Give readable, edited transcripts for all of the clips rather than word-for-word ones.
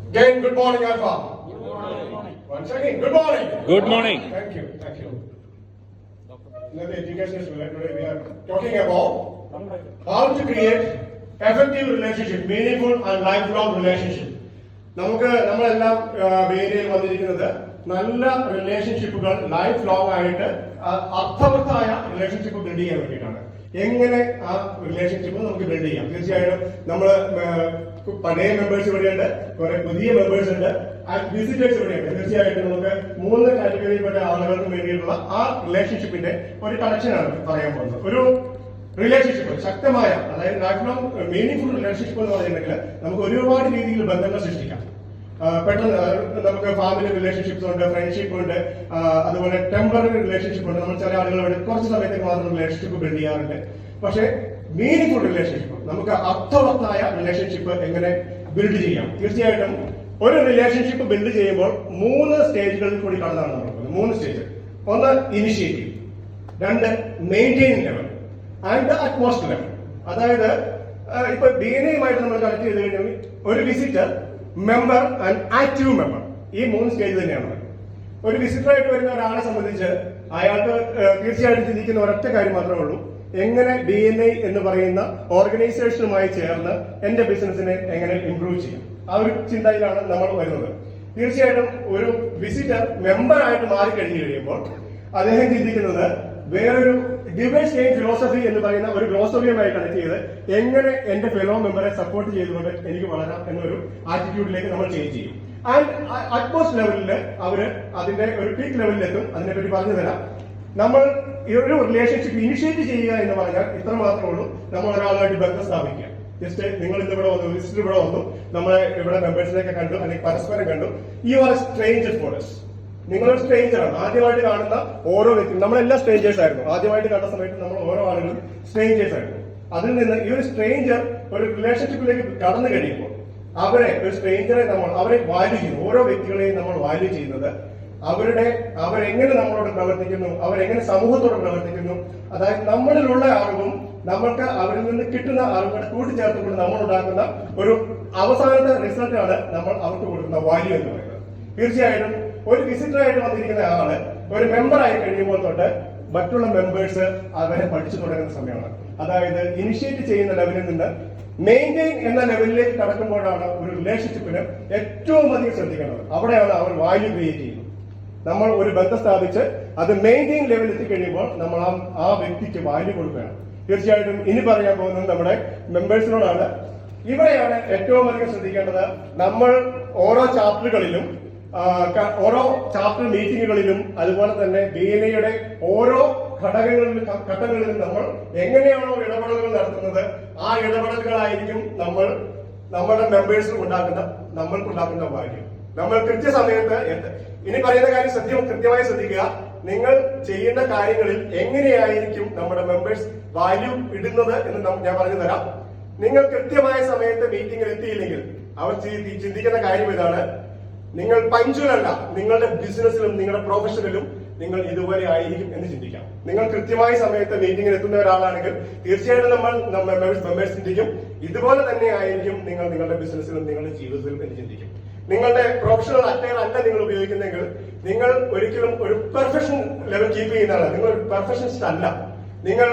Again, good morning, Alpha. Good morning. Once again, good morning. Good morning. Thank you. Thank you. In the education today we are talking about how to create effective relationship, meaningful and lifelong relationship. നമ്മളെല്ലാം വേദിയിൽ വന്നിരിക്കുന്നത് നല്ല റിലേഷൻഷിപ്പുകൾ life long ആയിട്ട് അർത്ഥവത്തായ relationship build ചെയ്യാൻ വേണ്ടിയിട്ടാണ്. എങ്ങനെ ആ റിലേഷൻഷിപ്പ് നമുക്ക് ബിൽഡ് ചെയ്യാം? തീർച്ചയായും നമ്മള് പഴയ മെമ്പേഴ്സ് ഇവിടെയുണ്ട്, കുറെ പുതിയ മെമ്പേഴ്സ് ഉണ്ട്, വിസിറ്റേഴ്സ് ഇവിടെയുണ്ട്. തീർച്ചയായിട്ടും നമുക്ക് 3 കാറ്റഗറിയിൽപ്പെട്ട ആളുകൾക്ക് വേണ്ടിയിട്ടുള്ള ആ റിലേഷൻഷിപ്പിന്റെ ഒരു കണക്ഷനാണ് പറയാൻ പോകുന്നത്. ഒരു റിലേഷൻഷിപ്പ് ശക്തമായ, അതായത് ലൈഫ് ലോങ് മീനിങ് റിലേഷൻഷിപ്പ് എന്ന് പറയുന്നെങ്കിൽ നമുക്ക് ഒരുപാട് രീതിയിൽ ബന്ധങ്ങൾ സൃഷ്ടിക്കാം. പെട്ടെന്ന് നമുക്ക് ഫാമിലി റിലേഷൻഷിപ്സ് ഉണ്ട്, ഫ്രണ്ട്ഷിപ്പ് ഉണ്ട്, അതുപോലെ ടെമ്പററി റിലേഷൻഷിപ്പ് ഉണ്ട്. നമ്മൾ ചില ആളുകളോട് കുറച്ച് സമയത്തേക്ക് മാത്രം റിലേഷൻഷിപ്പ് ബിൽഡ് ചെയ്യാറുണ്ട്. പക്ഷേ മീനിങ് റിലേഷൻഷിപ്പ്, നമുക്ക് അർത്ഥവത്തായ റിലേഷൻഷിപ്പ് എങ്ങനെ ബിൽഡ് ചെയ്യാം? തീർച്ചയായിട്ടും ഒരു റിലേഷൻഷിപ്പ് ബിൽഡ് ചെയ്യുമ്പോൾ 3 സ്റ്റേജുകളിൽ കൂടി കടന്നാണ് നമ്മൾ 3 സ്റ്റേജ്. ഒന്ന് initiative, 2 maintain level and atmosphere level. അതായത് ഇപ്പൊ ബിഎൻഎയുമായിട്ട് നമ്മൾ കണക്ട് ചെയ്ത് കഴിഞ്ഞാൽ ഒരു visitor, member and active member, ഈ 3 സ്റ്റേജ് തന്നെയാണ്. ഒരു വിസിറ്ററായിട്ട് വരുന്ന ഒരാളെ സംബന്ധിച്ച് അയാൾക്ക് തീർച്ചയായിട്ടും ചിന്തിക്കുന്ന ഒരൊറ്റ കാര്യം മാത്രമേ ഉള്ളൂ: എങ്ങനെ BNI എന്ന് പറയുന്ന ഓർഗനൈസേഷനുമായി ചേർന്ന് എന്റെ ബിസിനസിനെ എങ്ങനെ ഇംപ്രൂവ് ചെയ്യും. ആ ഒരു ചിന്തയിലാണ് നമ്മൾ വരുന്നത്. തീർച്ചയായിട്ടും ഒരു വിസിറ്റർ മെമ്പർ ആയിട്ട് മാറിക്കഴിഞ്ഞു കഴിയുമ്പോൾ അദ്ദേഹം ചിന്തിക്കുന്നത് വേറൊരു ഡിവൈസ് ഗെയിം ഫിലോസഫി എന്ന് പറയുന്ന ഒരു ഗ്ലോസറിയുമായി കണക്ട് ചെയ്ത് എങ്ങനെ എന്റെ ഫെലോ മെമ്പറെ സപ്പോർട്ട് ചെയ്തുകൊണ്ട് എനിക്ക് വളരാം എന്നൊരു ആറ്റിറ്റ്യൂഡിലേക്ക് നമ്മൾ ചേഞ്ച് ചെയ്യും. ആൻഡ് അറ്റ്മോസ്റ്റ് ലെവലിൽ അവര് അതിന്റെ ഒരു പീക്ക് ലെവലിലെത്തും. അതിനെപ്പറ്റി പറഞ്ഞു തരാം. നമ്മൾ ഈ ഒരു റിലേഷൻഷിപ്പ് ഇനിഷ്യേറ്റ് ചെയ്യുക എന്ന് പറഞ്ഞാൽ ഇത്ര മാത്രമേ ഉള്ളൂ: നമ്മൾ ഒരാളുമായിട്ട് ബന്ധം സ്ഥാപിക്കുക. ജസ്റ്റ് നിങ്ങൾ ഇന്ന് ഇവിടെ വന്നു, വിസിറ്റർ ഇവിടെ വന്നു, നമ്മളെ ഇവിടെ മെമ്പേഴ്സിനെയൊക്കെ കണ്ടു, അല്ലെങ്കിൽ പരസ്പരം കണ്ടു. You are a stranger for us. നിങ്ങളൊരു സ്ട്രേഞ്ചറാണ്. ആദ്യമായിട്ട് കാണുന്ന ഓരോ വ്യക്തിയും, നമ്മളെല്ലാം സ്ട്രേഞ്ചേഴ്സ് ആയിരുന്നു. ആദ്യമായിട്ട് കണ്ട സമയത്ത് നമ്മൾ ഓരോ ആളുകളും സ്ട്രേഞ്ചേഴ്സ് ആയിരുന്നു. അതിൽ നിന്ന് ഈ ഒരു സ്ട്രേഞ്ചർ ഒരു റിലേഷൻഷിപ്പിലേക്ക് കടന്നു കഴിയുമ്പോൾ ഒരു സ്ട്രേഞ്ചറെ അവരെ വാല്യൂ ചെയ്യുന്നു. ഓരോ വ്യക്തികളെയും നമ്മൾ വാല്യൂ ചെയ്യുന്നത് അവരെങ്ങനെ നമ്മളോട് പ്രവർത്തിക്കുന്നു, അവരെങ്ങനെ സമൂഹത്തോട് പ്രവർത്തിക്കുന്നു, അതായത് നമ്മളിലുള്ള അറിവും നമ്മൾക്ക് അവരിൽ നിന്ന് കിട്ടുന്ന അറിവുകളെ കൂട്ടിച്ചേർത്തുകൊണ്ട് നമ്മൾ ഉണ്ടാക്കുന്ന ഒരു അവസാനത്തെ റിസൾട്ടാണ് നമ്മൾ അവർക്ക് കൊടുക്കുന്ന വാല്യൂ എന്ന് പറയുന്നത്. തീർച്ചയായിട്ടും ഒരു വിസിറ്ററായിട്ട് വന്നിരിക്കുന്ന ആള് ഒരു മെമ്പർ ആയി കഴിയുമ്പോൾ തൊട്ട് മറ്റുള്ള മെമ്പേഴ്സ് അവരെ പഠിച്ചു തുടങ്ങുന്ന സമയമാണ്. അതായത് ഇനിഷ്യേറ്റ് ചെയ്യുന്ന ലെവലിൽ നിന്ന് മെയിൻറ്റെയിൻ എന്ന ലെവലിലേക്ക് കടക്കുമ്പോഴാണ് ഒരു റിലേഷൻഷിപ്പിന് ഏറ്റവും അധികം ശ്രദ്ധിക്കേണ്ടത്. അവിടെയാണ് അവർ വാല്യൂ ക്രിയേറ്റ് ചെയ്യുന്നത്. നമ്മൾ ഒരു ബന്ധം സ്ഥാപിച്ച് അത് മെയിൻറ്റെയിൻ ലെവലിൽ എത്തിക്കഴിയുമ്പോൾ നമ്മൾ ആ വ്യക്തിക്ക് വാല്യൂ കൊടുക്കുകയാണ്. തീർച്ചയായിട്ടും ഇനി പറയാൻ പോകുന്നത് നമ്മുടെ മെമ്പേഴ്സിനോടാണ്. ഇവിടെയാണ് ഏറ്റവും അധികം ശ്രദ്ധിക്കേണ്ടത്. നമ്മൾ ഓരോ ചാപ്റ്ററുകളിലും ഓരോ ചാപ്റ്റർ മീറ്റിങ്ങുകളിലും അതുപോലെ തന്നെ BNIയുടെ ഓരോ ഘട്ടങ്ങളിലും നമ്മൾ എങ്ങനെയാണോ ഇടപെടലുകൾ നടത്തുന്നത്, ആ ഇടപെടലുകളായിരിക്കും നമ്മുടെ നമ്മൾക്കുണ്ടാക്കുന്ന വാല്യൂ. നമ്മൾ കൃത്യസമയത്ത് ഇനി പറയുന്ന കാര്യം കൃത്യമായി ശ്രദ്ധിക്കുക. നിങ്ങൾ ചെയ്യുന്ന കാര്യങ്ങളിൽ എങ്ങനെയായിരിക്കും നമ്മുടെ മെമ്പേഴ്സ് വാല്യൂ ഇടുന്നത് എന്ന് ഞാൻ പറഞ്ഞു തരാം. നിങ്ങൾ കൃത്യമായ സമയത്ത് മീറ്റിംഗിൽ എത്തിയില്ലെങ്കിൽ അവർ ചിന്തിക്കുന്ന കാര്യം ഇതാണ്: നിങ്ങൾ പഞ്ച്വൽ അല്ല, നിങ്ങളുടെ ബിസിനസ്സിലും നിങ്ങളുടെ പ്രൊഫഷനിലും നിങ്ങൾ ഇതുപോലെ ആയിരിക്കും എന്ന് ചിന്തിക്കാം. നിങ്ങൾ കൃത്യമായ സമയത്ത് മീറ്റിംഗിൽ എത്തുന്ന ഒരാളാണെങ്കിൽ തീർച്ചയായിട്ടും മെമ്പേഴ്സ് ചിന്തിക്കും ഇതുപോലെ തന്നെ ആയിരിക്കും നിങ്ങൾ നിങ്ങളുടെ ബിസിനസ്സിലും നിങ്ങളുടെ ജീവിതത്തിലും എന്ന് ചിന്തിക്കും. നിങ്ങളുടെ പ്രൊഫഷണൽ അറ്റയർ അല്ല നിങ്ങൾ ഉപയോഗിക്കുന്നെങ്കിൽ നിങ്ങൾ ഒരിക്കലും ഒരു പെർഫെക്ഷൻ ലെവൽ കീപ്പ് ചെയ്യുന്നതാണ്. നിങ്ങൾ ഒരു പെർഫെക്ഷനിസ്റ്റ് അല്ല. നിങ്ങൾ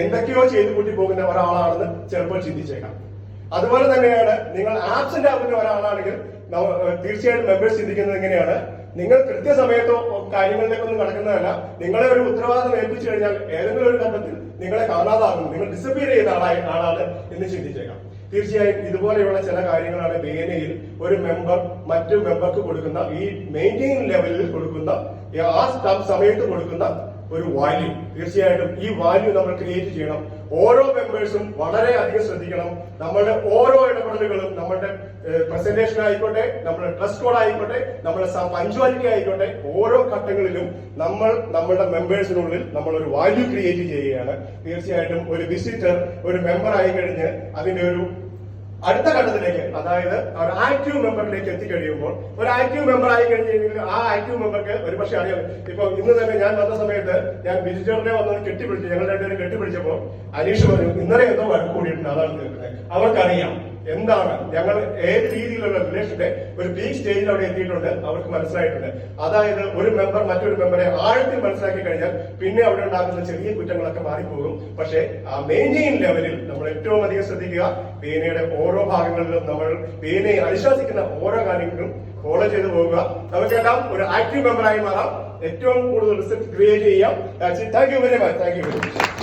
എന്തൊക്കെയോ ചെയ്തു കൂട്ടി പോകുന്ന ഒരാളാണെന്ന് ചിലപ്പോൾ ചിന്തിച്ചേക്കാം. അതുപോലെ തന്നെയാണ് നിങ്ങൾ ആബ്സെന്റ് ആകുന്ന ഒരാളാണെങ്കിൽ തീർച്ചയായിട്ടും മെമ്പേഴ്സ് ചിന്തിക്കുന്നത് എങ്ങനെയാണ്: നിങ്ങൾ കൃത്യസമയത്തോ കാര്യങ്ങളിലേക്കൊന്നും കടക്കുന്നതല്ല, നിങ്ങളെ ഒരു ഉത്തരവാദിത്തം ഏൽപ്പിച്ചു കഴിഞ്ഞാൽ ഏതെങ്കിലും ഒരു ഘട്ടത്തിൽ നിങ്ങളെ കാണാതാകുന്നു, നിങ്ങൾ ഡിസപ്പിയർ ചെയ്യുന്ന ആളാണ് എന്ന് ചിന്തിച്ചേക്കാം. തീർച്ചയായും ഇതുപോലെയുള്ള ചില കാര്യങ്ങളാണ് BNIയിൽ ഒരു മെമ്പർ മറ്റു മെമ്പർക്ക് കൊടുക്കുന്ന, ഈ മെയിൻറ്റെയിൻ ലെവലിൽ കൊടുക്കുന്ന, ആ സമയത്ത് കൊടുക്കുന്ന ഒരു വാല്യൂ. തീർച്ചയായിട്ടും ഈ വാല്യൂ നമ്മൾ ക്രിയേറ്റ് ചെയ്യണം. ഓരോ മെമ്പേഴ്സും വളരെ അധികം ശ്രദ്ധിക്കണം. നമ്മളുടെ ഓരോ ഇടപെടലുകളും, നമ്മളുടെ പ്രസന്റേഷൻ ആയിക്കോട്ടെ, നമ്മുടെ ഡ്രസ് കോഡ് ആയിക്കോട്ടെ, നമ്മുടെ പഞ്ച്വാലിറ്റി ആയിക്കോട്ടെ, ഓരോ ഘട്ടങ്ങളിലും നമ്മളുടെ മെമ്പേഴ്സിനുള്ളിൽ നമ്മൾ ഒരു വാല്യൂ ക്രിയേറ്റ് ചെയ്യുകയാണ്. തീർച്ചയായിട്ടും ഒരു വിസിറ്റർ ഒരു മെമ്പർ ആയി കഴിഞ്ഞ് അതിന്റെ ഒരു അടുത്ത ഘട്ടത്തിലേക്ക്, അതായത് ഒരു ആക്റ്റീവ് മെമ്പറിലേക്ക് എത്തിക്കഴിയുമ്പോൾ, ഒരു ആക്റ്റീവ് മെമ്പർ ആയി കഴിഞ്ഞെങ്കിൽ ആ ആക്റ്റീവ് മെമ്പർക്ക് ഒരുപക്ഷെ അറിയാം. ഇപ്പൊ ഇന്ന് തന്നെ ഞാൻ വന്ന സമയത്ത് ഞാൻ വിസിറ്ററിനെ വന്നത് കെട്ടിപ്പിടിച്ചു. ഞങ്ങൾ രണ്ടുപേരും കെട്ടിപ്പിടിച്ചപ്പോൾ അനീഷ് പറഞ്ഞു, ഇന്നലെ എന്തോ വഴക്ക് കൂടിയിട്ടുണ്ട്, അതാണ് തീർക്കുന്നത്. അവർക്കറിയാം എന്താണ്, ഞങ്ങൾ ഏത് രീതിയിലുള്ള റിലേഷന്റെ ഒരു പീക്ക് സ്റ്റേജിൽ അവിടെ എത്തിയിട്ടുണ്ട്, അവർക്ക് മനസ്സിലായിട്ടുണ്ട്. അതായത് ഒരു മെമ്പർ മറ്റൊരു മെമ്പറെ ആഴത്തിൽ മനസ്സിലാക്കി കഴിഞ്ഞാൽ പിന്നെ അവിടെ ഉണ്ടാകുന്ന ചെറിയ കുറ്റങ്ങളൊക്കെ മാറിപ്പോകും. പക്ഷേ ആ മെയിൻറ്റെയിൻ ലെവലിൽ നമ്മൾ ഏറ്റവും അധികം ശ്രദ്ധിക്കുക, പേനയുടെ ഓരോ ഭാഗങ്ങളിലും നമ്മൾ പേനയെ അനുശാസിക്കുന്ന ഓരോ കാര്യങ്ങളും ഫോളോ ചെയ്തു പോവുക. നമുക്കെല്ലാം ഒരു ആക്റ്റീവ് മെമ്പറായി മാറാം, ഏറ്റവും കൂടുതൽ റിസൾട്ട് ക്രിയേറ്റ് ചെയ്യാം. Thank you very much.